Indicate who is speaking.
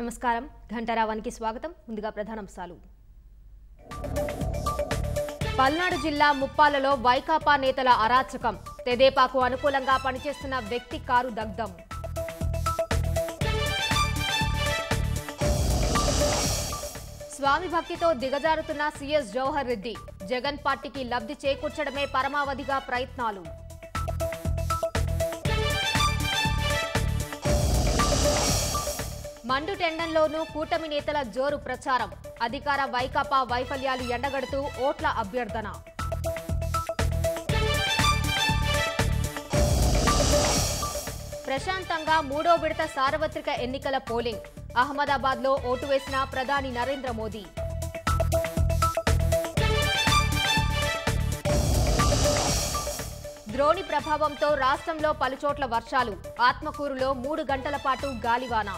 Speaker 1: నమస్కారం ఘంటారావానికి స్వాగతం ముందుగా ప్రధానాంశాలు పల్నాడు జిల్లా ముప్పాలలో వైకాపా నేతల అరాచకం తెదేపాకు అనుకూలంగా పనిచేస్తున్న వ్యక్తి కారు దగ్ధం స్వామి భక్తితో దిగజారుతున్న సీఎస్ జవహర్ రెడ్డి జగన్ పార్టీకి లబ్ధి చేకూర్చడమే పరమావధిగా ప్రయత్నాలు మండు టెండన్లోనూ కూటమి నేతల జోరు ప్రచారం అధికార వైకాపా వైఫల్యాలు ఎండగడుతూ ఓట్ల అభ్యర్థన ప్రశాంతంగా మూడో విడత సార్వత్రిక ఎన్నికల పోలింగ్ అహ్మదాబాద్లో ఓటు వేసిన ప్రధాని నరేంద్ర మోదీ ద్రోణి ప్రభావంతో రాష్ట్రంలో పలుచోట్ల వర్షాలు ఆత్మకూరులో 3 గంటల పాటు గాలివాన